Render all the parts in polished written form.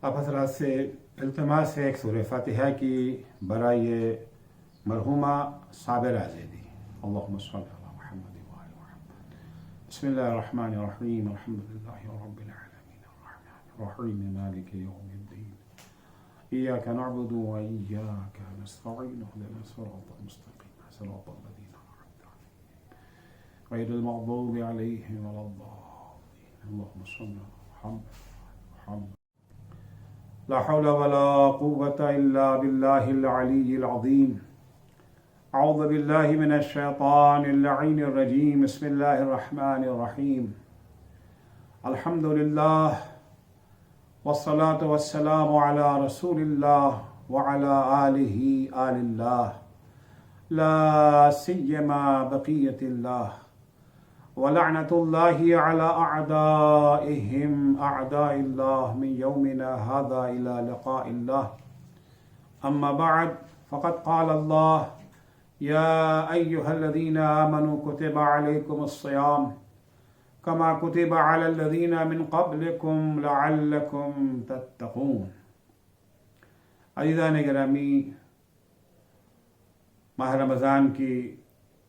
آپ حضرات سے التماس ہے ایک سورہ فاتحہ کی برائے مرحومہ صابرہ زیدی. اللہم صل علی محمد وعلی محمد. بسم اللہ الرحمن الرحیم. الحمد للہ رب العالمین الرحمن الرحیم مالک یوم الدین. ایاک نعبد و ایاک نستعین. اهدنا الصراط المستقیم صراط الذین انعمت علیہم غیر المغضوب علیہم ولا الضالین. اللہم صل علی محمد. لا حول ولا قوة إلا بالله العلي العظيم. أعوذ بالله من الشيطان اللعين الرجيم. بسم الله الرحمن الرحيم. الحمد لله والصلاة والسلام على رسول الله وعلى آله آل الله لا سيما بقية الله ولعنة الله على أعدائهم أعداء الله من يومنا هذا إلى لقاء الله. أما بعد فقد قال الله يا أيها الذين آمنوا كتب عليكم الصيام كما كتب على الذين من قبلكم لعلكم تتقون. عزیزان گرامی، ماہ رمضان کی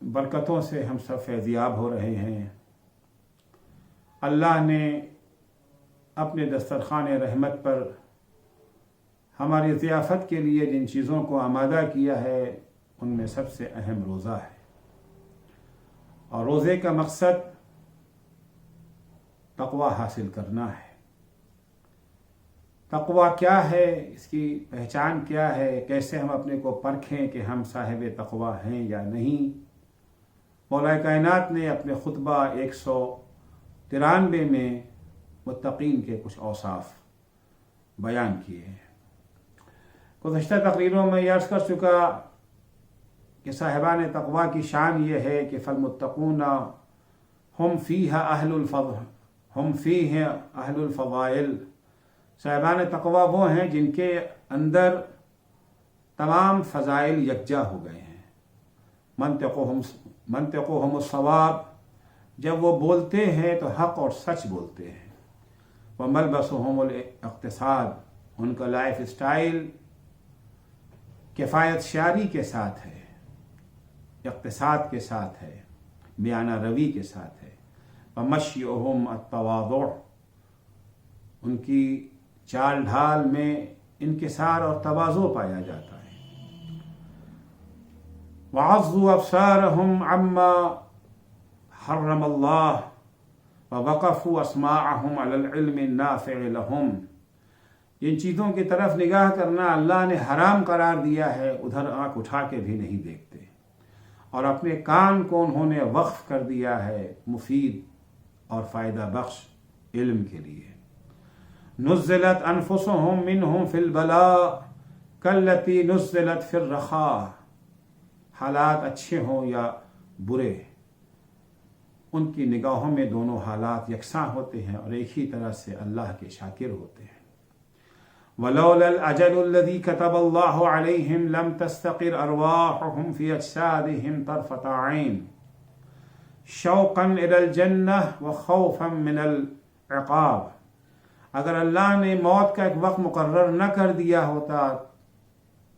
برکتوں سے ہم سب فیضیاب ہو رہے ہیں. اللہ نے اپنے دسترخوان رحمت پر ہماری ضیافت کے لیے جن چیزوں کو آمادہ کیا ہے ان میں سب سے اہم روزہ ہے. اور روزے کا مقصد تقوی حاصل کرنا ہے. تقوی کیا ہے، اس کی پہچان کیا ہے، کیسے ہم اپنے کو پرکھیں کہ ہم صاحب تقوی ہیں یا نہیں. مولا کائنات نے اپنے خطبہ 193 میں متقین کے کچھ اوصاف بیان کیے ہیں. گزشتہ تقریروں میں یہ عرض کر چکا کہ صاحبان تقوی کی شان یہ ہے کہ فالمتقون ہم فیہ اہل الفضائل. صاحبان تقوی وہ ہیں جن کے اندر تمام فضائل یکجا ہو گئے ہیں. منطقهم الصواب، جب وہ بولتے ہیں تو حق اور سچ بولتے ہیں. وملبسهم الاقتصاد، ان کا لائف اسٹائل کفایت شعری کے ساتھ ہے، اقتصاد کے ساتھ ہے، میانہ روی کے ساتھ ہے. ومشیهم التواضع، ان کی چال ڈھال میں انکسار اور تواضع پایا جاتا ہے. وعضوا ابصارهم عما حرم الله ووقفوا اسماعهم على العلم النافع لهم. ان چیزوں کی طرف نگاہ کرنا اللہ نے حرام قرار دیا ہے، ادھر آنکھ اٹھا کے بھی نہیں دیکھتے. اور اپنے کان کو انہوں نے وقف کر دیا ہے مفید اور فائدہ بخش علم کے لیے. نزلت انفسهم منهم في البلاء كالتي نزلت في الرخاء. حالات اچھے ہوں یا برے، ان کی نگاہوں میں دونوں حالات یکساں ہوتے ہیں اور ایک ہی طرح سے اللہ کے شاکر ہوتے ہیں. وَلَوْلَا الْأَجَلُ الَّذِي كَتَبَ اللَّهُ عَلَيْهِمْ لَمْ تَسْتَقِرْ أَرْوَاحُهُمْ فِي أَجْسَادِهِمْ طَرْفَةَ عَيْنٍ شَوْقًا إِلَى الْجَنَّةِ وَخَوْفًا مِنَ الْعِقَابِ. اگر اللہ نے موت کا ایک وقت مقرر نہ کر دیا ہوتا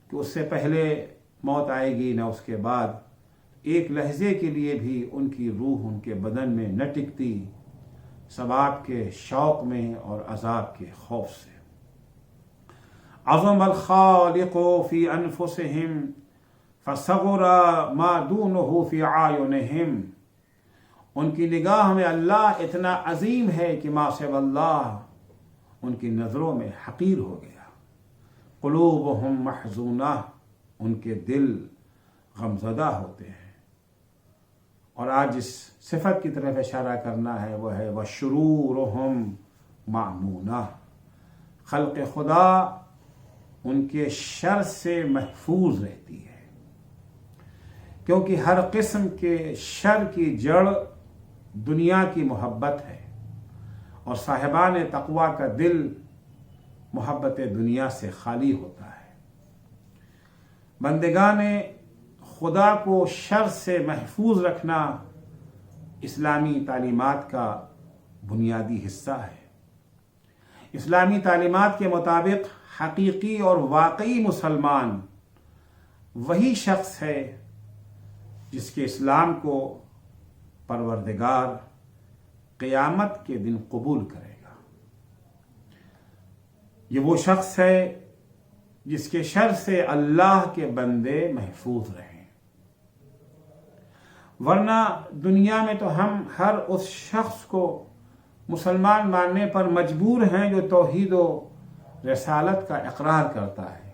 کہ اس سے پہلے موت آئے گی نہ اس کے بعد، ایک لحظے کے لیے بھی ان کی روح ان کے بدن میں نہ ٹکتی، ثواب کے شوق میں اور عذاب کے خوف سے. عظم الخالق فی انفسہم فصغر ما دونه فی اعینہم. ان کی نگاہ میں اللہ اتنا عظیم ہے کہ ما سوی اللہ ان کی نظروں میں حقیر ہو گیا. قلوبہم محزونہ، ان کے دل غمزدہ ہوتے ہیں. اور آج جس صفت کی طرف اشارہ کرنا ہے وہ ہے وَشُرُورُهُمْ مَعْمُونَةٌ. خلق خدا ان کے شر سے محفوظ رہتی ہے، کیونکہ ہر قسم کے شر کی جڑ دنیا کی محبت ہے، اور صاحبان تقوی کا دل محبت دنیا سے خالی ہوتا ہے. بندگان خدا کو شر سے محفوظ رکھنا اسلامی تعلیمات کا بنیادی حصہ ہے. اسلامی تعلیمات کے مطابق حقیقی اور واقعی مسلمان وہی شخص ہے جس کے اسلام کو پروردگار قیامت کے دن قبول کرے گا۔ یہ وہ شخص ہے جس کے شر سے اللہ کے بندے محفوظ رہیں، ورنہ دنیا میں تو ہم ہر اس شخص کو مسلمان ماننے پر مجبور ہیں جو توحید و رسالت کا اقرار کرتا ہے،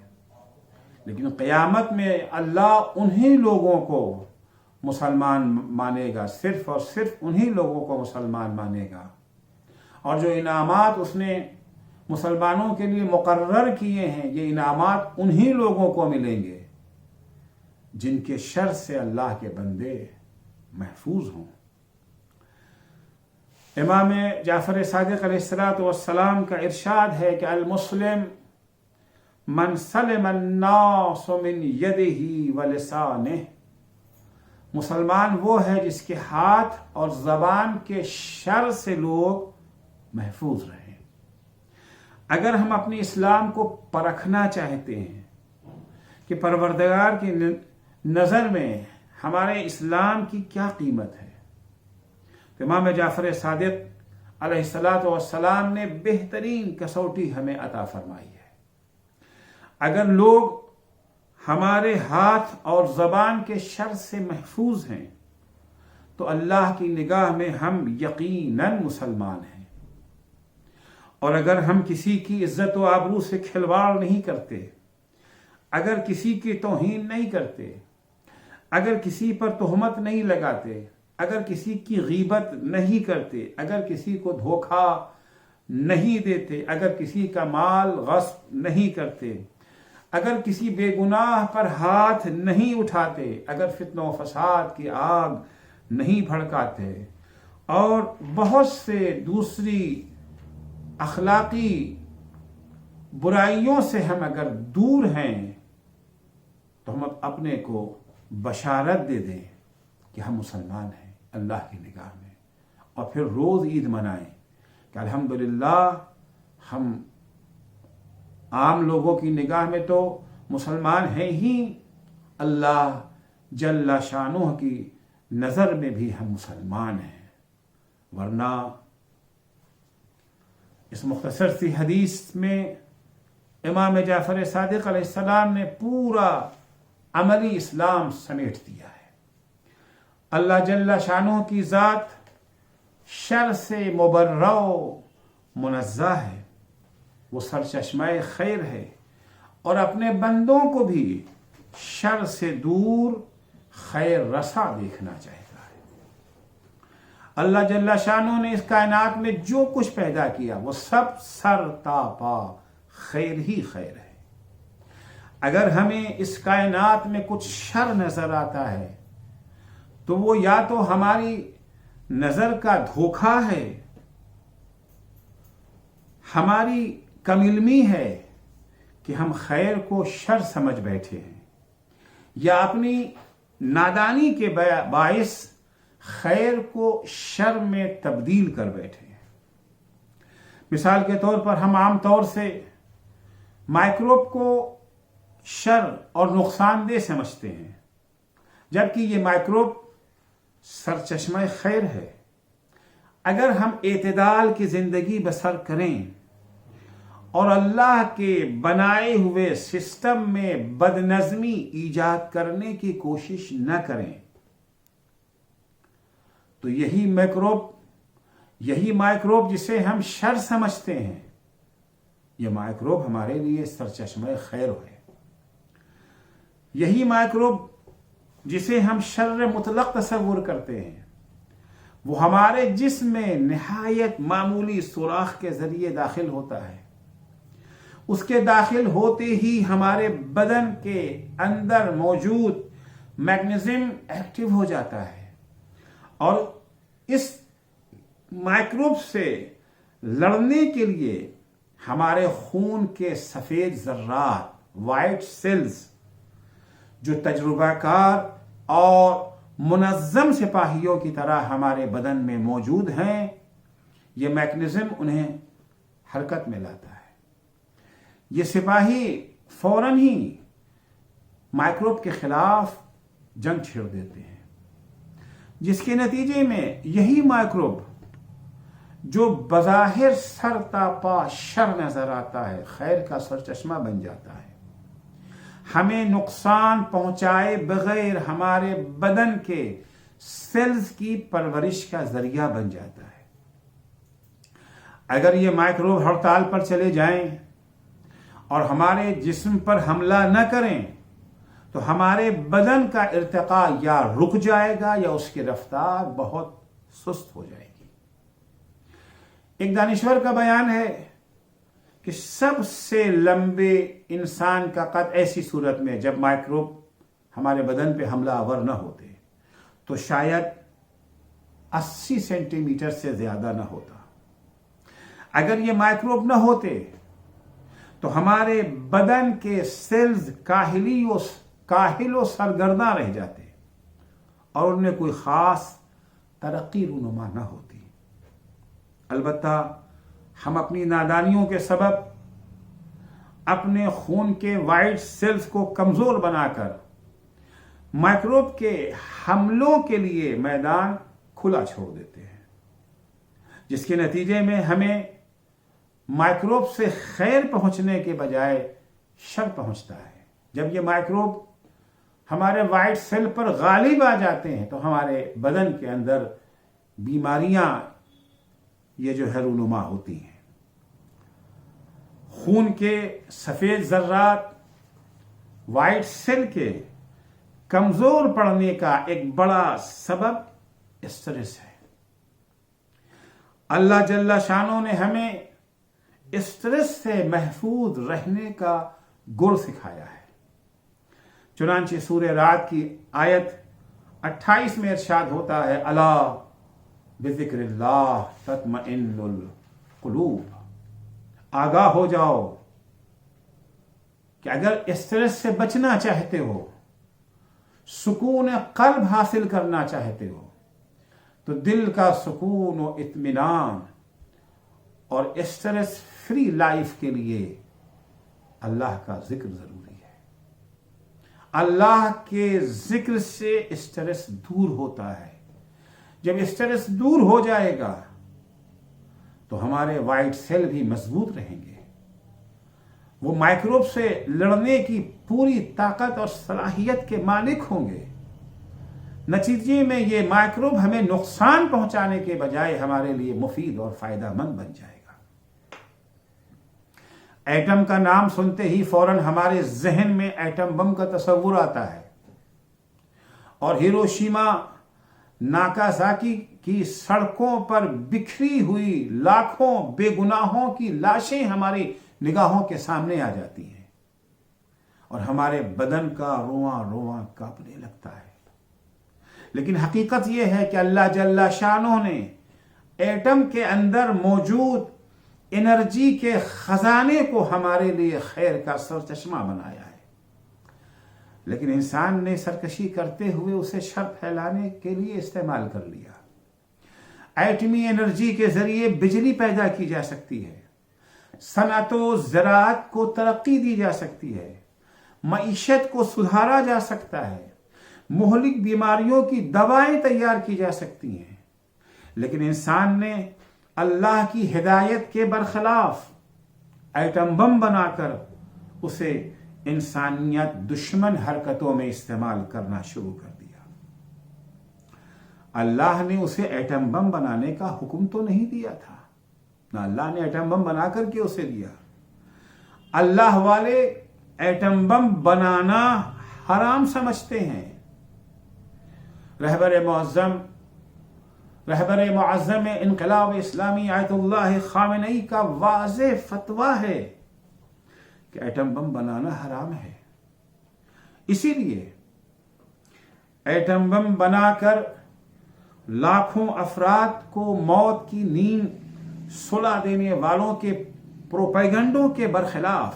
لیکن قیامت میں اللہ انہی لوگوں کو مسلمان مانے گا، صرف اور صرف انہی لوگوں کو مسلمان مانے گا، اور جو انعامات اس نے مسلمانوں کے لیے مقرر کیے ہیں یہ انعامات انہی لوگوں کو ملیں گے جن کے شر سے اللہ کے بندے محفوظ ہوں۔ امام جعفر صادق علیہ السلام کا ارشاد ہے کہ المسلم من سلم الناس من یدہ ولسانہ، مسلمان وہ ہے جس کے ہاتھ اور زبان کے شر سے لوگ محفوظ رہیں۔ اگر ہم اپنے اسلام کو پرکھنا چاہتے ہیں کہ پروردگار کی نظر میں ہمارے اسلام کی کیا قیمت ہے، تو امام جعفر صادق علیہ السلام نے بہترین کسوٹی ہمیں عطا فرمائی ہے۔ اگر لوگ ہمارے ہاتھ اور زبان کے شر سے محفوظ ہیں تو اللہ کی نگاہ میں ہم یقیناً مسلمان ہیں، اور اگر ہم کسی کی عزت و آبرو سے کھلواڑ نہیں کرتے، اگر کسی کی توہین نہیں کرتے، اگر کسی پر تہمت نہیں لگاتے، اگر کسی کی غیبت نہیں کرتے، اگر کسی کو دھوکہ نہیں دیتے، اگر کسی کا مال غصب نہیں کرتے، اگر کسی بے گناہ پر ہاتھ نہیں اٹھاتے، اگر فتنہ و فساد کی آگ نہیں بھڑکاتے، اور بہت سے دوسری اخلاقی برائیوں سے ہم اگر دور ہیں تو ہم اپنے کو بشارت دے دیں کہ ہم مسلمان ہیں اللہ کی نگاہ میں، اور پھر روز عید منائیں کہ الحمدللہ ہم عام لوگوں کی نگاہ میں تو مسلمان ہیں ہی، اللہ جل شانہ کی نظر میں بھی ہم مسلمان ہیں۔ ورنہ اس مختصر سی حدیث میں امام جعفر صادق علیہ السلام نے پورا عملی اسلام سمیٹ دیا ہے۔ اللہ جل شانہ کی ذات شر سے مبرہ و منزہ ہے، وہ سرچشمہ خیر ہے، اور اپنے بندوں کو بھی شر سے دور خیر رسا دیکھنا چاہتا ہے۔ اللہ جل شانہ نے اس کائنات میں جو کچھ پیدا کیا وہ سب سر تا پا خیر ہی خیر ہے۔ اگر ہمیں اس کائنات میں کچھ شر نظر آتا ہے تو وہ یا تو ہماری نظر کا دھوکہ ہے، ہماری کم علمی ہے کہ ہم خیر کو شر سمجھ بیٹھے ہیں، یا اپنی نادانی کے باعث خیر کو شر میں تبدیل کر بیٹھے ہیں۔ مثال کے طور پر ہم عام طور سے مائکروب کو شر اور نقصان دہ سمجھتے ہیں، جبکہ یہ مائکروب سرچشمہ خیر ہے۔ اگر ہم اعتدال کی زندگی بسر کریں اور اللہ کے بنائے ہوئے سسٹم میں بدنظمی ایجاد کرنے کی کوشش نہ کریں تو یہی مائکروب جسے ہم شر سمجھتے ہیں، یہ مائکروب ہمارے لیے سرچشمہ خیر ہے۔ یہی مائکروب جسے ہم شر مطلق تصور کرتے ہیں وہ ہمارے جسم میں نہایت معمولی سوراخ کے ذریعے داخل ہوتا ہے، اس کے داخل ہوتے ہی ہمارے بدن کے اندر موجود میگنیزم ایکٹیو ہو جاتا ہے، اور اس مائکروب سے لڑنے کے لیے ہمارے خون کے سفید ذرات وائٹ سیلز جو تجربہ کار اور منظم سپاہیوں کی طرح ہمارے بدن میں موجود ہیں، یہ میکنزم انہیں حرکت میں لاتا ہے۔ یہ سپاہی فوراً ہی مائکروب کے خلاف جنگ چھیڑ دیتے ہیں، جس کے نتیجے میں یہی مائکروب جو بظاہر سر تا پا شر نظر آتا ہے، خیر کا سرچشمہ بن جاتا ہے، ہمیں نقصان پہنچائے بغیر ہمارے بدن کے سیلز کی پرورش کا ذریعہ بن جاتا ہے۔ اگر یہ مائکروب ہڑتال پر چلے جائیں اور ہمارے جسم پر حملہ نہ کریں تو ہمارے بدن کا ارتقاء یا رک جائے گا یا اس کی رفتار بہت سست ہو جائے گی۔ ایک دانشور کا بیان ہے کہ سب سے لمبے انسان کا قد ایسی صورت میں جب مائکروب ہمارے بدن پہ حملہ آور نہ ہوتے تو شاید 80 سینٹی میٹر سے زیادہ نہ ہوتا۔ اگر یہ مائکروب نہ ہوتے تو ہمارے بدن کے سیلز کاہل و سرگرداں رہ جاتے اور ان میں کوئی خاص ترقی رونما نہ ہوتی۔ البتہ ہم اپنی نادانیوں کے سبب اپنے خون کے وائٹ سیلز کو کمزور بنا کر مائکروب کے حملوں کے لیے میدان کھلا چھوڑ دیتے ہیں، جس کے نتیجے میں ہمیں مائکروب سے خیر پہنچنے کے بجائے شر پہنچتا ہے۔ جب یہ مائکروب ہمارے وائٹ سیل پر غالب آ جاتے ہیں تو ہمارے بدن کے اندر بیماریاں یہ جو ہے رونما ہوتی ہیں۔ خون کے سفید ذرات وائٹ سیل کے کمزور پڑنے کا ایک بڑا سبب اسٹریس ہے۔ اللہ جل شانہ نے ہمیں اسٹریس سے محفوظ رہنے کا گر سکھایا ہے۔ چنانچہ سورہ رعد کی آیت 28 میں ارشاد ہوتا ہے، الا بذکر اللہ تطمئن القلوب، آگاہ ہو جاؤ کہ اگر اسٹریس سے بچنا چاہتے ہو، سکون قلب حاصل کرنا چاہتے ہو تو دل کا سکون و اطمینان اور اسٹریس فری لائف کے لیے اللہ کا ذکر ضروری ہے۔ اللہ کے ذکر سے اسٹریس دور ہوتا ہے۔ جب اسٹریس دور ہو جائے گا تو ہمارے وائٹ سیل بھی مضبوط رہیں گے، وہ مائکروب سے لڑنے کی پوری طاقت اور صلاحیت کے مالک ہوں گے۔ نتیجے میں یہ مائکروب ہمیں نقصان پہنچانے کے بجائے ہمارے لیے مفید اور فائدہ مند بن جائے گا۔ ایٹم کا نام سنتے ہی فوراً ہمارے ذہن میں ایٹم بم کا تصور آتا ہے، اور ہیروشیما ناکازاکی کی سڑکوں پر بکھری ہوئی لاکھوں بے گناہوں کی لاشیں ہماری نگاہوں کے سامنے آ جاتی ہیں اور ہمارے بدن کا رواں رواں کانپنے لگتا ہے۔ لیکن حقیقت یہ ہے کہ اللہ جل شانہ نے ایٹم کے اندر موجود انرجی کے خزانے کو ہمارے لیے خیر کا سرچشمہ بنایا ہے، لیکن انسان نے سرکشی کرتے ہوئے اسے شر پھیلانے کے لیے استعمال کر لیا۔ ایٹمی انرجی کے ذریعے بجلی پیدا کی جا سکتی ہے، صنعت و زراعت کو ترقی دی جا سکتی ہے، معیشت کو سدھارا جا سکتا ہے، مہلک بیماریوں کی دوائیں تیار کی جا سکتی ہیں، لیکن انسان نے اللہ کی ہدایت کے برخلاف ایٹم بم بنا کر اسے انسانیت دشمن حرکتوں میں استعمال کرنا شروع کر دیا۔ اللہ نے اسے ایٹم بم بنانے کا حکم تو نہیں دیا تھا، نہ اللہ نے ایٹم بم بنا کر کے اسے دیا۔ اللہ والے ایٹم بم بنانا حرام سمجھتے ہیں۔ رہبر معظم انقلاب اسلامی آیت اللہ خامنئی کا واضح فتویٰ ہے کہ ایٹم بم بنانا حرام ہے۔ اسی لیے ایٹم بم بنا کر لاکھوں افراد کو موت کی نیند سلا دینے والوں کے پروپیگنڈوں کے برخلاف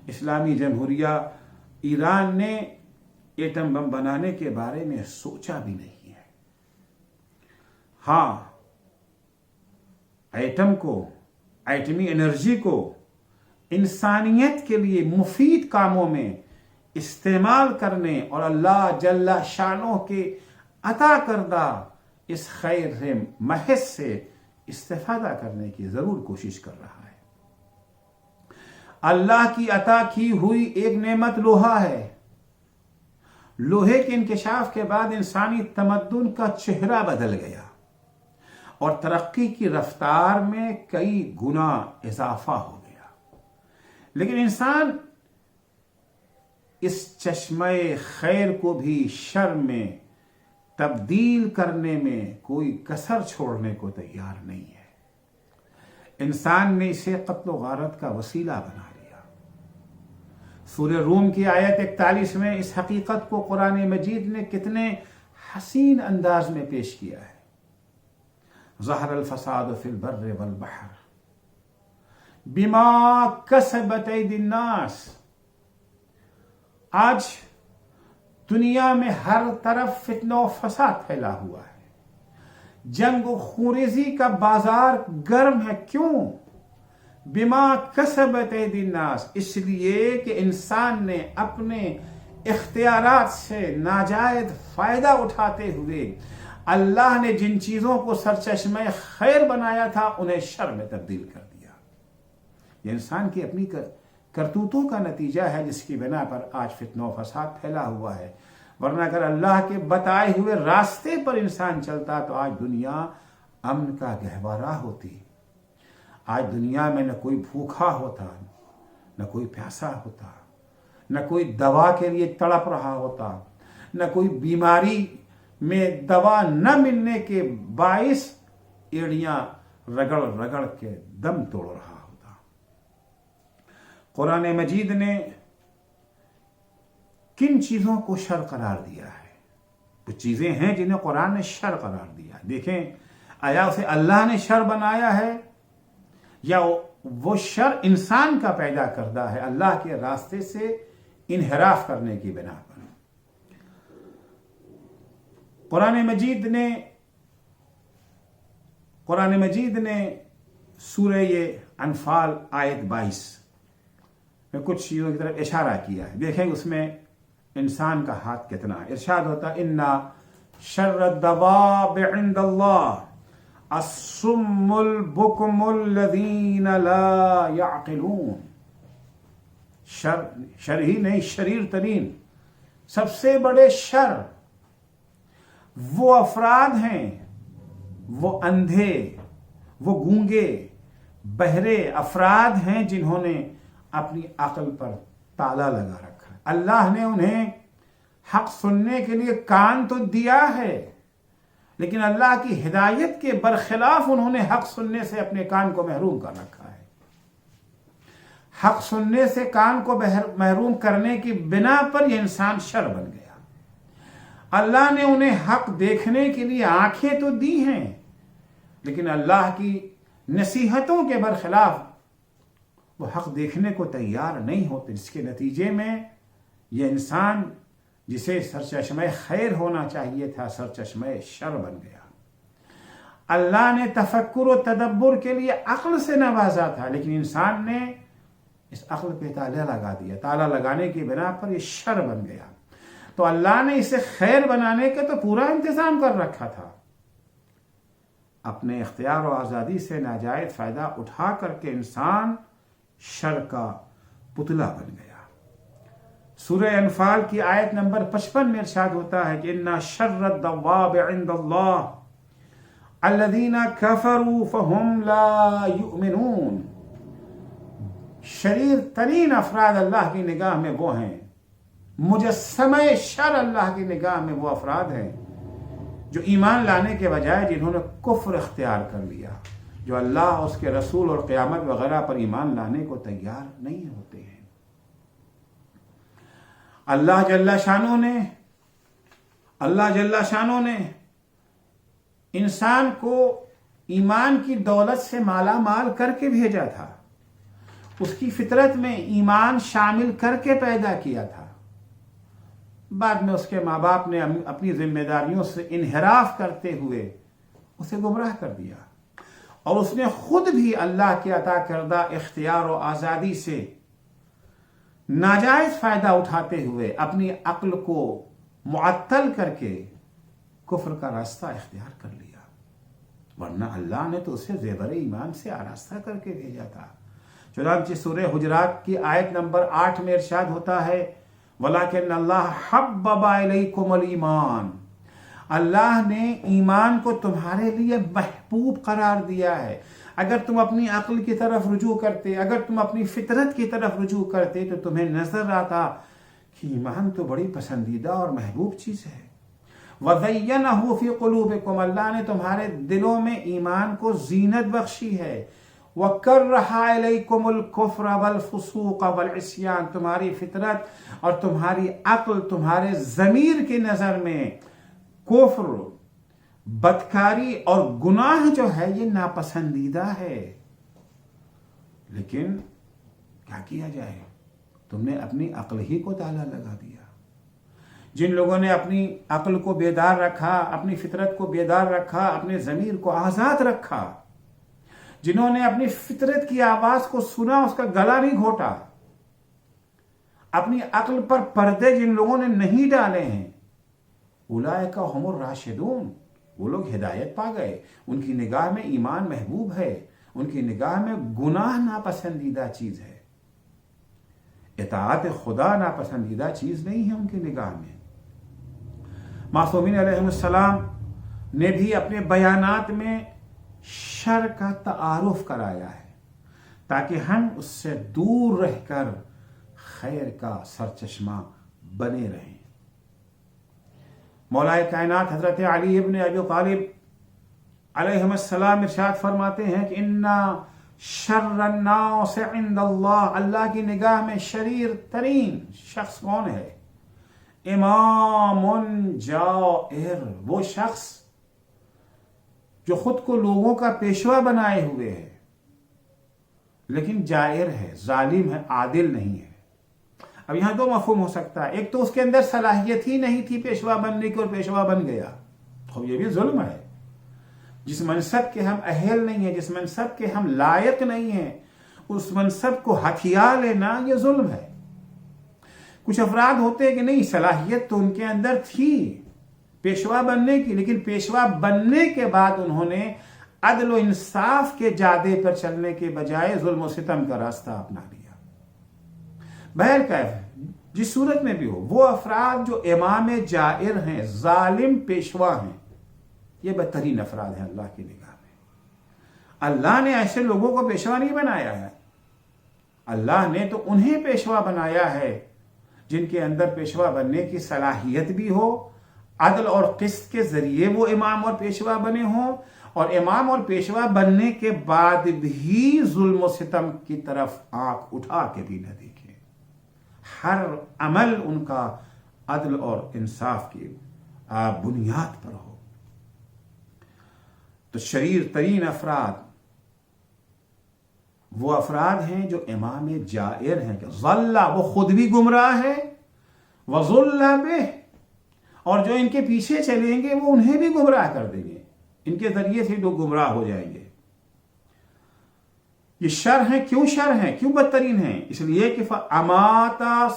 اسلامی جمہوریہ ایران نے ایٹم بم بنانے کے بارے میں سوچا بھی نہیں ہے۔ ہاں، ایٹم کو ایٹمی انرجی کو انسانیت کے لیے مفید کاموں میں استعمال کرنے اور اللہ جل شانہ کے عطا کردہ اس خیر محض سے استفادہ کرنے کی ضرور کوشش کر رہا ہے۔ اللہ کی عطا کی ہوئی ایک نعمت لوہا ہے۔ لوہے کے انکشاف کے بعد انسانی تمدن کا چہرہ بدل گیا اور ترقی کی رفتار میں کئی گنا اضافہ ہو گیا، لیکن انسان اس چشمہ خیر کو بھی شر میں تبدیل کرنے میں کوئی کسر چھوڑنے کو تیار نہیں ہے۔ انسان نے اسے قتل و غارت کا وسیلہ بنا لیا۔ سورہ روم کی آیت 41 میں اس حقیقت کو قرآن مجید نے کتنے حسین انداز میں پیش کیا ہے۔ ظہر الفساد فی البر والبحر بما کسبت ایدی الناس۔ آج دنیا میں ہر طرف فتنہ و فساد پھیلا ہوا ہے، جنگ و خونریزی کا بازار گرم ہے۔ کیوں؟ بما کسبت ایدی الناس، اس لیے کہ انسان نے اپنے اختیارات سے ناجائز فائدہ اٹھاتے ہوئے اللہ نے جن چیزوں کو سرچشمہ خیر بنایا تھا انہیں شر میں تبدیل کر دیا۔ یہ انسان کی اپنی کرتوتوں کا نتیجہ ہے، جس کی بنا پر آج فتنہ و فساد پھیلا ہوا ہے۔ ورنہ اگر اللہ کے بتائے ہوئے راستے پر انسان چلتا تو آج دنیا امن کا گہوارہ ہوتی۔ آج دنیا میں نہ کوئی بھوکا ہوتا، نہ کوئی پیاسا ہوتا، نہ کوئی دوا کے لیے تڑپ رہا ہوتا، نہ کوئی بیماری میں دوا نہ ملنے کے باعث ایڑیاں رگڑ رگڑ کے دم توڑ رہا ہوتا۔ قرآن مجید نے کن چیزوں کو شر قرار دیا ہے؟ وہ چیزیں ہیں جنہیں قرآن نے شر قرار دیا۔ دیکھیں، آیا اسے اللہ نے شر بنایا ہے یا وہ شر انسان کا پیدا کردہ ہے اللہ کے راستے سے انحراف کرنے کی بنا پر؟ قرآن مجید نے سورہ انفال آیت 22 میں کچھ چیزوں کی طرف اشارہ کیا ہے۔ دیکھیں اس میں انسان کا ہاتھ کتنا ہے۔ ارشاد ہوتا ہے اِنَّ شَرَّ الدَّوَابِ عِندَ اللَّهِ الصُّمُّ الْبُكْمُ الَّذِينَ لَا يَعْقِلُونَ۔ شر ہی نہیں، شریر ترین، سب سے بڑے شر وہ افراد ہیں، وہ اندھے، وہ گونگے، بہرے افراد ہیں جنہوں نے اپنی عقل پر تالا لگا رکھا ہے۔ اللہ نے انہیں حق سننے کے لیے کان تو دیا ہے، لیکن اللہ کی ہدایت کے برخلاف انہوں نے حق سننے سے اپنے کان کو محروم کر رکھا ہے۔ حق سننے سے کان کو محروم کرنے کی بنا پر یہ انسان شر بن گیا۔ اللہ نے انہیں حق دیکھنے کے لیے آنکھیں تو دی ہیں، لیکن اللہ کی نصیحتوں کے برخلاف وہ حق دیکھنے کو تیار نہیں ہوتے، جس کے نتیجے میں یہ انسان جسے سرچشمہ خیر ہونا چاہیے تھا سرچشمہ شر بن گیا۔ اللہ نے تفکر و تدبر کے لیے عقل سے نوازا تھا، لیکن انسان نے اس عقل پہ تالا لگا دیا۔ تالا لگانے کی بنا پر یہ شر بن گیا۔ تو اللہ نے اسے خیر بنانے کا تو پورا انتظام کر رکھا تھا، اپنے اختیار و آزادی سے ناجائز فائدہ اٹھا کر کے انسان شر کا پتلا بن گیا۔ سورہ انفال کی آیت نمبر 55 میں ارشاد ہوتا ہے کہ اِنَّ شَرَّ الدَّوَّابِ عِندَ اللَّهِ الَّذِينَ كَفَرُوا فَهُمْ لَا يُؤْمِنُونَ۔ شریر ترین افراد اللہ کی نگاہ میں وہ ہیں، مجسمہ شر اللہ کی نگاہ میں وہ افراد ہیں جو ایمان لانے کے بجائے جنہوں نے کفر اختیار کر لیا، جو اللہ اس کے رسول اور قیامت وغیرہ پر ایمان لانے کو تیار نہیں ہوتے ہیں۔ اللہ جل شانہ نے انسان کو ایمان کی دولت سے مالا مال کر کے بھیجا تھا، اس کی فطرت میں ایمان شامل کر کے پیدا کیا تھا۔ بعد میں اس کے ماں باپ نے اپنی ذمہ داریوں سے انحراف کرتے ہوئے اسے گمراہ کر دیا، اور اس نے خود بھی اللہ کے عطا کردہ اختیار و آزادی سے ناجائز فائدہ اٹھاتے ہوئے اپنی عقل کو معطل کر کے کفر کا راستہ اختیار کر لیا، ورنہ اللہ نے تو اسے زیور ایمان سے آراستہ کر کے بھیجا تھا۔ چنانچہ سورہ حجرات کی آیت نمبر 8 میں ارشاد ہوتا ہے وَلَكِنَّ اللَّهَ حَبَّبَ إِلَيْكُمُ الْإِيمَانَ، اللہ نے ایمان کو تمہارے لیے محبوب قرار دیا ہے۔ اگر تم اپنی عقل کی طرف رجوع کرتے، اگر تم اپنی فطرت کی طرف رجوع کرتے تو تمہیں نظر آتا کہ ایمان تو بڑی پسندیدہ اور محبوب چیز ہے۔ وَزَيَّنَهُ فِي قُلُوبِكُمْ، اللہ نے تمہارے دلوں میں ایمان کو زینت بخشی ہے۔ وَكَرَّهَ إِلَيْكُمُ الْكُفْرَ وَالْفُسُوقَ وَالْعِصْيَانَ، تمہاری فطرت اور تمہاری عقل، تمہارے ضمیر کی نظر میں کفر، بدکاری اور گناہ جو ہے یہ ناپسندیدہ ہے۔ لیکن کیا کیا جائے، تم نے اپنی عقل ہی کو تالا لگا دیا۔ جن لوگوں نے اپنی عقل کو بیدار رکھا، اپنی فطرت کو بیدار رکھا، اپنے ضمیر کو آزاد رکھا، جنہوں نے اپنی فطرت کی آواز کو سنا، اس کا گلا نہیں گھوٹا، اپنی عقل پر پردے جن لوگوں نے نہیں ڈالے ہیں، اولئک ھم الراشدون، وہ لوگ ہدایت پا گئے۔ ان کی نگاہ میں ایمان محبوب ہے، ان کی نگاہ میں گناہ ناپسندیدہ چیز ہے، اطاعت خدا ناپسندیدہ چیز نہیں ہے ان کی نگاہ میں۔ معصومین علیہ السلام نے بھی اپنے بیانات میں شر کا تعارف کرایا ہے تاکہ ہم اس سے دور رہ کر خیر کا سرچشمہ بنے رہیں۔ مولا کائنات حضرت علی ابن ابی طالب علیہ السلام ارشاد فرماتے ہیں کہ اِنَّ شر الناس عند اللہ، اللہ کی نگاہ میں شریر ترین شخص کون ہے؟ امام جائر، وہ شخص جو خود کو لوگوں کا پیشوا بنائے ہوئے ہے لیکن جائر ہے، ظالم ہے، عادل نہیں ہے۔ اب یہاں دو مفہوم ہو سکتا ہے، ایک تو اس کے اندر صلاحیت ہی نہیں تھی پیشوا بننے کی اور پیشوا بن گیا، تو یہ بھی ظلم ہے۔ جس منصب کے ہم اہل نہیں ہیں، جس منصب کے ہم لائق نہیں ہیں، اس منصب کو ہتھیا لینا یہ ظلم ہے۔ کچھ افراد ہوتے ہیں کہ نہیں، صلاحیت تو ان کے اندر تھی پیشوا بننے کی، لیکن پیشوا بننے کے بعد انہوں نے عدل و انصاف کے جادے پر چلنے کے بجائے ظلم و ستم کا راستہ اپنا لیا۔ بہرکیف جس صورت میں بھی ہو، وہ افراد جو امام جائر ہیں، ظالم پیشوا ہیں، یہ بدترین افراد ہیں اللہ کی نگاہ میں۔ اللہ نے ایسے لوگوں کو پیشوا نہیں بنایا ہے، اللہ نے تو انہیں پیشوا بنایا ہے جن کے اندر پیشوا بننے کی صلاحیت بھی ہو، عدل اور قسط کے ذریعے وہ امام اور پیشوا بنے ہوں، اور امام اور پیشوا بننے کے بعد بھی ظلم و ستم کی طرف آنکھ اٹھا کے بھی نہ دیکھیں۔ ہر عمل ان کا عدل اور انصاف کی بنیاد پر ہو۔ تو شریر ترین افراد وہ افراد ہیں جو امام جائر ہیں، کہ ضل، وہ خود بھی گمراہ ہے، وضل بہ، اور جو ان کے پیچھے چلیں گے وہ انہیں بھی گمراہ کر دیں گے، ان کے ذریعے سے لوگ گمراہ ہو جائیں گے۔ یہ شر ہیں، کیوں شر ہیں، کیوں بدترین ہیں؟ اس لیے کہ اماتا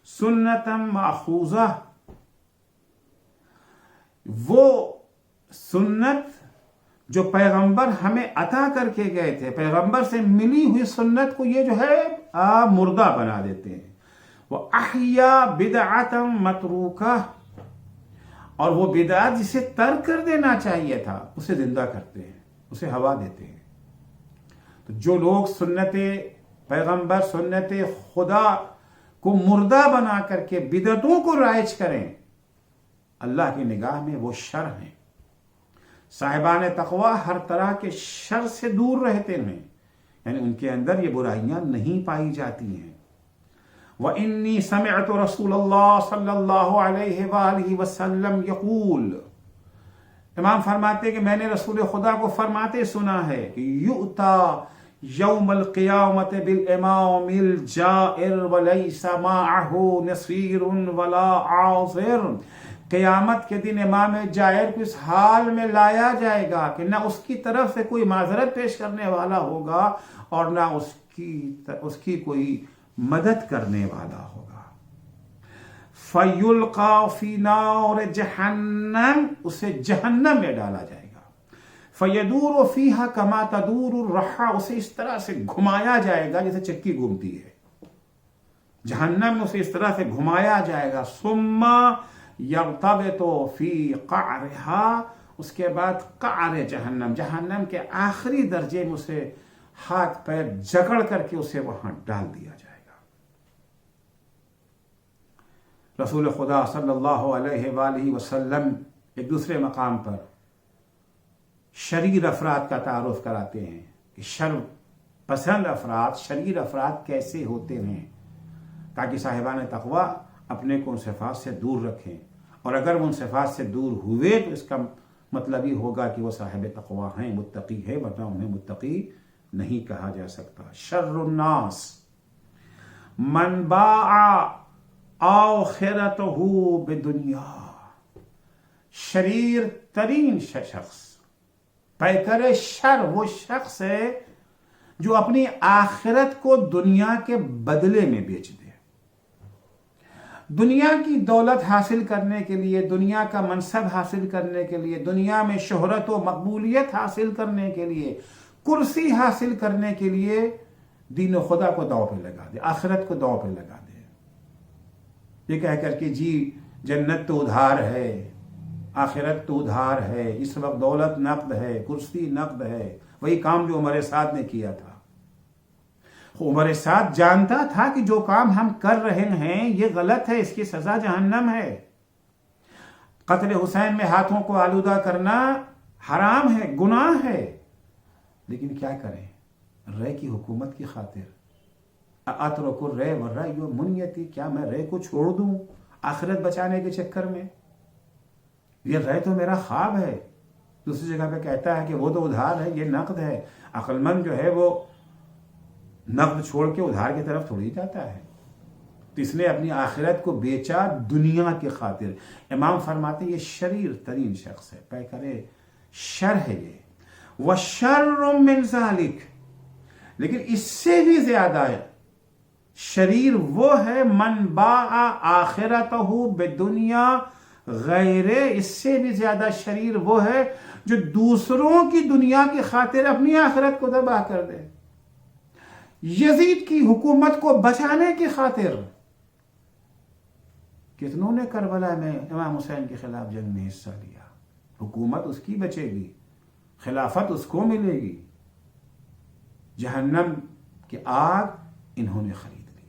سنتم ماخوذہ، وہ سنت جو پیغمبر ہمیں عطا کر کے گئے تھے، پیغمبر سے ملی ہوئی سنت کو یہ جو ہے مردہ بنا دیتے ہیں۔ وہ احیا بدعتا متروکہ، اور وہ بدعت جسے ترک کر دینا چاہیے تھا اسے زندہ کرتے ہیں، اسے ہوا دیتے ہیں۔ تو جو لوگ سنت پیغمبر، سنت خدا کو مردہ بنا کر کے بدعتوں کو رائج کریں، اللہ کی نگاہ میں وہ شر ہیں۔ صاحبان تقویٰ ہر طرح کے شر سے دور رہتے ہیں، یعنی ان کے اندر یہ برائیاں نہیں پائی جاتی ہیں۔ وَإِنِّي سَمِعْتُ رَسُولَ اللَّهِ صلی اللہ علیہ وآلہ وسلم یقول، امام فرماتے کہ میں نے رسول خدا کو فرماتے سنا ہے کہ یؤتا یوم القیامت بالامام الجائر ولیس معه نصیر ولا عاصر، قیامت کے دن امام جائر کو اس حال میں لایا جائے گا کہ نہ اس کی طرف سے کوئی معذرت پیش کرنے والا ہوگا اور نہ اس کی کوئی مدد کرنے والا ہوگا۔ فَيُلْقَى فِي نَارِ جَهَنَّمَ، اسے جہنم میں ڈالا جائے گا۔ فَيَدُورُ فِيهَا كَمَا تَدُورُ الرَّحَّةُ، اسے اس طرح سے گھمایا جائے گا جیسے چکی گھومتی ہے، جہنم میں اسے اس طرح سے گھمایا جائے گا۔ ثُمَّ يَرْتَبِطُ فِي قَعْرِهَا، اس کے بعد قعر جہنم، جہنم کے آخری درجے میں اسے ہاتھ پیر جکڑ کر کے اسے وہاں ڈال دیا جائے گا۔ رسول خدا صلی اللہ علیہ وآلہ وسلم ایک دوسرے مقام پر شریر افراد کا تعارف کراتے ہیں کہ شر پسند افراد، شریر افراد کیسے ہوتے ہیں، تاکہ صاحبان تقوی اپنے کو ان صفات سے دور رکھیں، اور اگر وہ ان صفات سے دور ہوئے تو اس کا مطلب ہی ہوگا کہ وہ صاحب تقوی ہیں، متقی ہے، ورنہ انہیں متقی نہیں کہا جا سکتا۔ شر الناس من باع آخرتہ بدنیا، شریر ترین شخص، پیکر شر وہ شخص ہے جو اپنی آخرت کو دنیا کے بدلے میں بیچ دے۔ دنیا کی دولت حاصل کرنے کے لیے، دنیا کا منصب حاصل کرنے کے لیے، دنیا میں شہرت و مقبولیت حاصل کرنے کے لیے، کرسی حاصل کرنے کے لیے دین و خدا کو داؤ پہ لگا دے، آخرت کو داؤ پہ لگا دے، یہ کہہ کر کہ جی جنت تو ادھار ہے، آخرت تو ادھار ہے، اس وقت دولت نقد ہے، کرسی نقد ہے، وہی کام جو عمر سعد نے کیا تھا۔ عمر سعد جانتا تھا کہ جو کام ہم کر رہے ہیں یہ غلط ہے، اس کی سزا جہنم ہے، قتل حسین میں ہاتھوں کو آلودہ کرنا حرام ہے، گناہ ہے، لیکن کیا کریں، رے کی حکومت کی خاطر، اترک الرے والرأی منیتی، کیا میں رے کو چھوڑ دوں آخرت بچانے کے چکر میں؟ یہ رے تو میرا خواب ہے۔ دوسری جگہ پہ کہتا ہے کہ وہ تو ادھار ہے، یہ نقد ہے۔ عقل مند جو ہے وہ نقد چھوڑ کے ادھار کی طرف تھوڑی جاتا ہے۔ تو اس نے اپنی آخرت کو بیچا دنیا کی خاطر۔ امام فرماتے ہیں یہ شریر ترین شخص ہے، پیکر شر ہے یہ۔ وَشَرٌّ مِّن ذَلِكَ، لیکن اس سے بھی زیادہ ہے شریر وہ ہے من باع آخرتہ بدنیا غیر، اس سے بھی زیادہ شریر وہ ہے جو دوسروں کی دنیا کی خاطر اپنی آخرت کو تباہ کر دے۔ یزید کی حکومت کو بچانے کی خاطر کتنوں نے کربلا میں امام حسین کے خلاف جنگ میں حصہ لیا، حکومت اس کی بچے گی، خلافت اس کو ملے گی، جہنم کی آگ انہوں نے خرید لی۔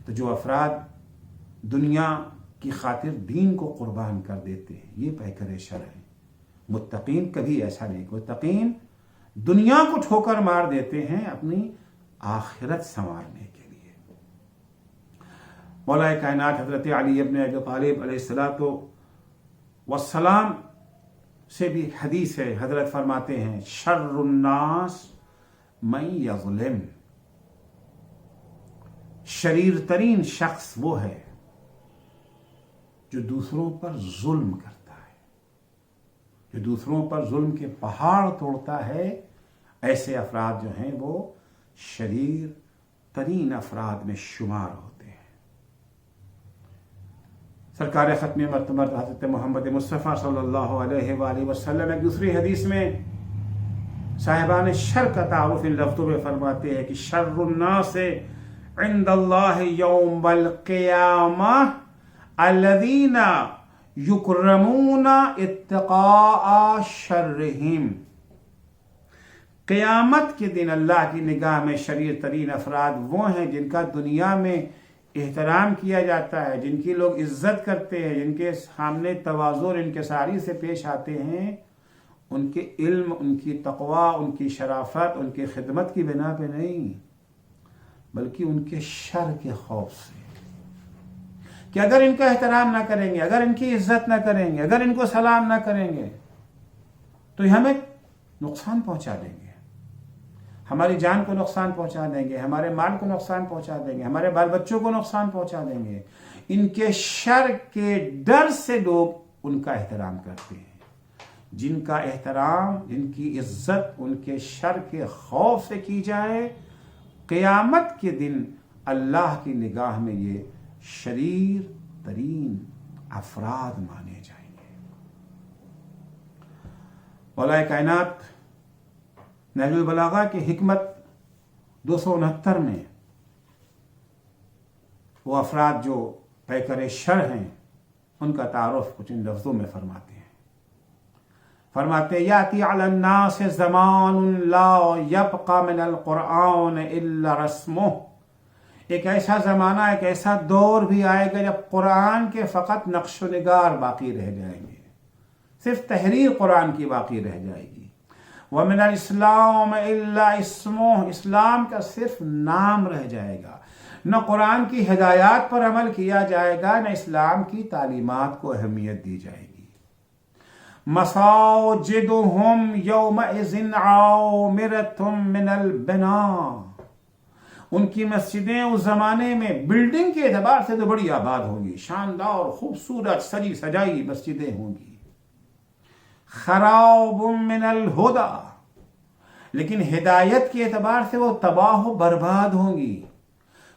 تو جو افراد دنیا کی خاطر دین کو قربان کر دیتے ہیں یہ پیکر شر ہیں۔ متقین کبھی ایسا نہیں، متقین دنیا کو ٹھوکر مار دیتے ہیں اپنی آخرت سنوارنے کے لیے۔ مولا کائنات حضرت علی ابن ابی طالب علیہ الصلوۃ والسلام سے بھی حدیث ہے، حضرت فرماتے ہیں شر الناس من یظلم، شریر ترین شخص وہ ہے جو دوسروں پر ظلم کرتا ہے، جو دوسروں پر ظلم کے پہاڑ توڑتا ہے۔ ایسے افراد جو ہیں وہ شریر ترین افراد میں شمار ہوتے ہیں۔ سرکار ختم مرتبہ حضرت محمد مصطفیٰ صلی اللہ علیہ وآلہ وسلم ایک دوسری حدیث میں صاحبان شر کا تعارف ان لفظوں میں فرماتے ہیں کہ شر الناس عند اللہ یوم القیامہ الذین یکرمون اتقاء شرہم، قیامت کے دن اللہ کی نگاہ میں شریر ترین افراد وہ ہیں جن کا دنیا میں احترام کیا جاتا ہے، جن کی لوگ عزت کرتے ہیں، جن کے سامنے تواضع اور انکساری سے پیش آتے ہیں، ان کے علم، ان کی تقوی، ان کی شرافت، ان کی خدمت کی بنا پہ نہیں، بلکہ ان کے شر کے خوف سے کہ اگر ان کا احترام نہ کریں گے، اگر ان کی عزت نہ کریں گے، اگر ان کو سلام نہ کریں گے تو یہ ہمیں نقصان پہنچا دیں گے، ہماری جان کو نقصان پہنچا دیں گے، ہمارے مال کو نقصان پہنچا دیں گے، ہمارے بال بچوں کو نقصان پہنچا دیں گے۔ ان کے شر کے ڈر سے لوگ ان کا احترام کرتے ہیں. جن کا احترام، جن کی عزت ان کے شر کے خوف سے کی جائے، قیامت کے دن اللہ کی نگاہ میں یہ شریر ترین افراد مانے جائیں گے. مولا کائنات نہج البلاغہ کی حکمت 269 میں وہ افراد جو پیکر شر ہیں ان کا تعارف کچھ ان لفظوں میں فرماتے ہیں. فرماتے یاتی علی الناس زمان لا یبقى من القرآن الا رسمه. ایک ایسا زمانہ، ایک ایسا دور بھی آئے گا جب قرآن کے فقط نقش و نگار باقی رہ جائیں گے، صرف تحریر قرآن کی باقی رہ جائے گی. وَمِنَ الْإِسْلَامِ إِلَّا اسْمُهُ، اسلام کا صرف نام رہ جائے گا. نہ قرآن کی ہدایات پر عمل کیا جائے گا، نہ اسلام کی تعلیمات کو اہمیت دی جائے گی. مَسَاجِدُهُمْ يَوْمَئِذٍ عَامِرَةٌ مِّنَ الْبِنَاءِ. ان کی مسجدیں اس زمانے میں بلڈنگ کے اعتبار سے تو بڑی آباد ہوں گی، شاندار خوبصورت سجی سجائی مسجدیں ہوں گی. خراب من الہدی، لیکن ہدایت کے اعتبار سے وہ تباہ و برباد ہوں گی.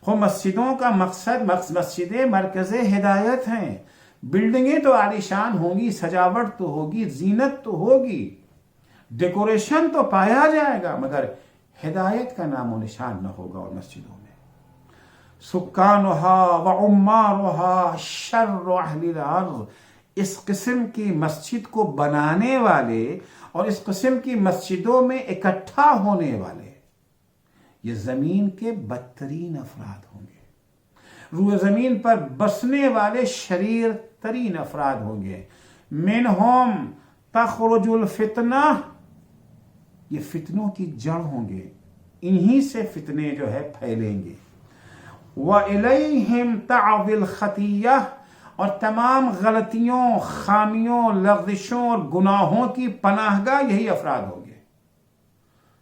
خود مسجدوں کا مقصد، مسجدیں مرکز ہدایت ہیں. بلڈنگیں تو عالیشان ہوں گی، سجاوٹ تو ہوگی، زینت تو ہوگی، ڈیکوریشن تو پایا جائے گا، مگر ہدایت کا نام و نشان نہ ہوگا. اور مسجدوں میں سکانها وعمارها شر اہل الارض، اس قسم کی مسجد کو بنانے والے اور اس قسم کی مسجدوں میں اکٹھا ہونے والے یہ زمین کے بدترین افراد ہوں گے. روئے زمین پر بسنے والے شریر ترین افراد ہوں گے. منہم تخرج الفتنہ، یہ فتنوں کی جڑ ہوں گے، انہی سے فتنے جو ہے پھیلیں گے. وَإِلَيْهِمْ تَعْوِي الْخَطِيَّةُ، اور تمام غلطیوں، خامیوں، لغزشوں اور گناہوں کی پناہ گاہ یہی افراد ہوں گے.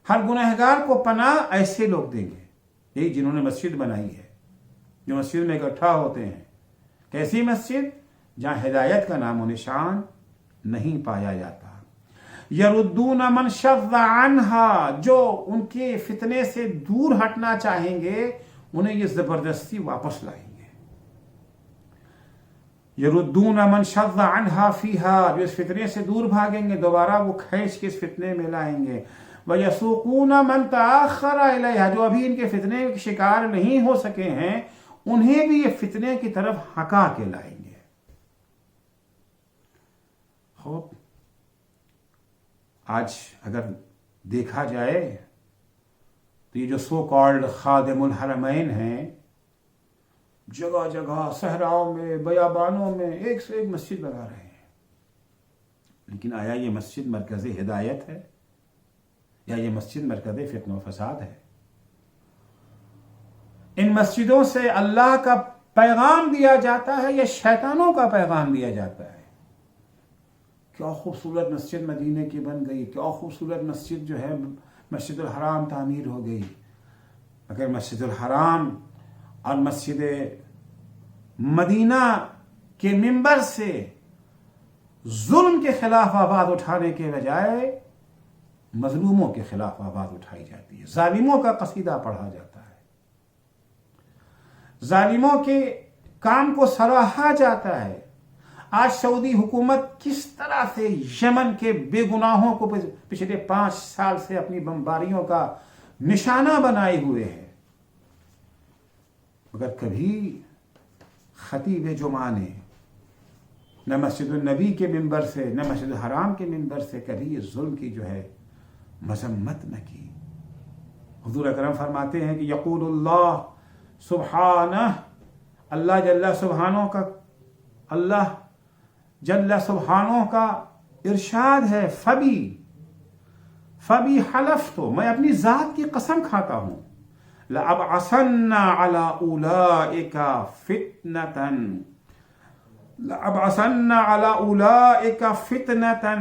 ہر گناہگار کو پناہ ایسے لوگ دیں گے، یہی جنہوں نے مسجد بنائی ہے، جو مسجد میں اکٹھا ہوتے ہیں. کیسی مسجد؟ جہاں ہدایت کا نام و نشان نہیں پایا جاتا. یردون من شذ عنہا، جو ان کے فتنے سے دور ہٹنا چاہیں گے انہیں یہ زبردستی واپس لائیں گے. یردون من شذ عنہا فیہا، جو اس فتنے سے دور بھاگیں گے دوبارہ وہ کھینچ کے اس فتنے میں لائیں گے. وَيَسُوقُونَ مَن تَأَخَّرَ إِلَيْهَا، جو ابھی ان کے فتنے کے شکار نہیں ہو سکے ہیں انہیں بھی یہ فتنے کی طرف ہکا کے لائیں گے. خوب آج اگر دیکھا جائے تو یہ جو سو کالڈ خادم الحرمین ہیں، جگہ جگہ صحراؤں میں، بیابانوں میں ایک سے ایک مسجد بنا رہے ہیں. لیکن آیا یہ مسجد مرکز ہدایت ہے یا یہ مسجد مرکز فتنہ و فساد ہے؟ ان مسجدوں سے اللہ کا پیغام دیا جاتا ہے یا شیطانوں کا پیغام دیا جاتا ہے؟ کیا خوبصورت مسجد مدینے کی بن گئی، کیا خوبصورت مسجد جو ہے مسجد الحرام تعمیر ہو گئی، مگر مسجد الحرام اور مسجد مدینہ کے منبر سے ظلم کے خلاف آواز اٹھانے کے بجائے مظلوموں کے خلاف آواز اٹھائی جاتی ہے، ظالموں کا قصیدہ پڑھا جاتا ہے، ظالموں کے کام کو سراہا جاتا ہے. آج سعودی حکومت کس طرح سے یمن کے بے گناہوں کو پچھلے 5 سال سے اپنی بمباریوں کا نشانہ بنائے ہوئے ہے، مگر کبھی خطیب جمعہ نے نہ مسجد النبی کے منبر سے نہ مسجد الحرام کے منبر سے کبھی اس ظلم کی جو ہے مذمت نہ کی. حضور اکرم فرماتے ہیں کہ یقول اللہ سبحانہ، اللہ جل سبحانہ کا ارشاد ہے، فبی حلف، تو میں اپنی ذات کی قسم کھاتا ہوں، لَأَبْعَثَنَّ عَلَىٰ أُولَٰئِكَ فِتْنَةً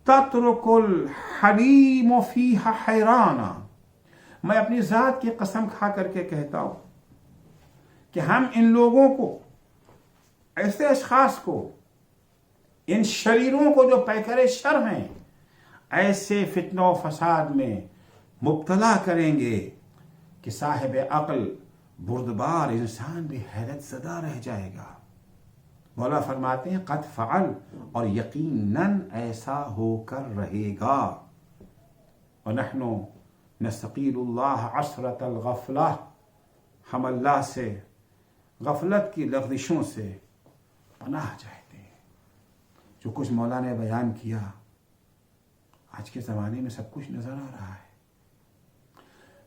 تَتْرُكُ الْحَلِيمُ فِيهَا حَيْرَانًا. میں اپنی ذات کی قسم کھا کر کے کہتا ہوں کہ ہم ان لوگوں کو، ایسے اشخاص کو، ان شریروں کو جو پیکر شر ہیں، ایسے فتنہ و فساد میں مبتلا کریں گے کہ صاحب عقل بردبار انسان بھی حیرت زدہ رہ جائے گا۔ مولا فرماتے ہیں قد فعل، اور یقیناً ایسا ہو کر رہے گا۔ وَنَحْنُ نَسْتَقِيلُ اللَّهَ عَصْرَةَ الْغَفْلَةِ، ہم اللہ سے غفلت کی لغزشوں سے پناہ چاہتے ہیں۔ جو کچھ مولا نے بیان کیا، آج کے زمانے میں سب کچھ نظر آ رہا ہے۔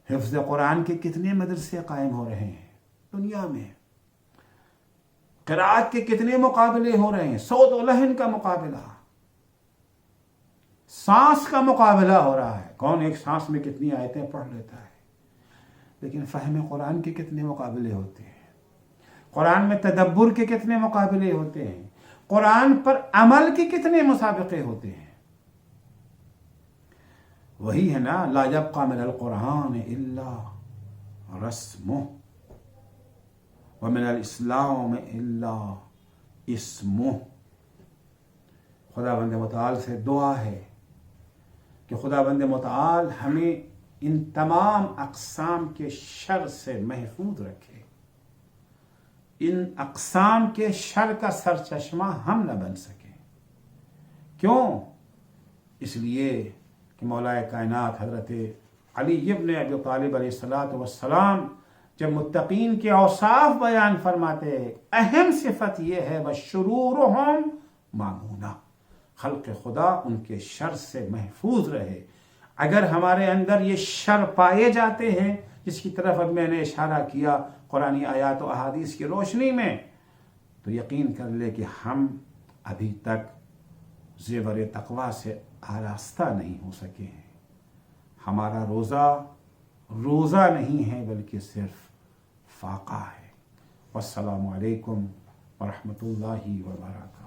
حفظ قرآن کے کتنے مدرسے قائم ہو رہے ہیں دنیا میں، قرأت کے کتنے مقابلے ہو رہے ہیں، صوت و لحن کا مقابلہ، سانس کا مقابلہ ہو رہا ہے، کون ایک سانس میں کتنی آیتیں پڑھ لیتا ہے۔ لیکن فہم قرآن کے کتنے مقابلے ہوتے ہیں، قرآن میں تدبر کے کتنے مقابلے ہوتے ہیں، قرآن پر عمل کے کتنے مسابقے ہوتے ہیں۔ وہی ہے نا، لا یبقى من القرآن الا رسمہ ومن الاسلام الا اسمہ۔ خدا بند متعال سے دعا ہے کہ خدا بند متعال ہمیں ان تمام اقسام کے شر سے محفوظ رکھے، ان اقسام کے شر کا سرچشمہ ہم نہ بن سکیں۔ کیوں؟ اس لیے کہ مولا کائنات حضرت علی ابن ابی طالب علیہ السلام جب متقین کے اوصاف بیان فرماتے، اہم صفت یہ ہے وَشُرُورُهُمْ مَعْمُونَةٌ، خلق خدا ان کے شر سے محفوظ رہے۔ اگر ہمارے اندر یہ شر پائے جاتے ہیں، جس کی طرف اب میں نے اشارہ کیا قرآنی آیات و احادیث کی روشنی میں، تو یقین کر لے کہ ہم ابھی تک زیور تقویٰ سے آراستہ نہیں ہو سکے ہیں۔ ہمارا روزہ نہیں ہے بلکہ صرف فاقہ ہے۔ والسلام علیکم ورحمۃ اللہ وبرکاتہ۔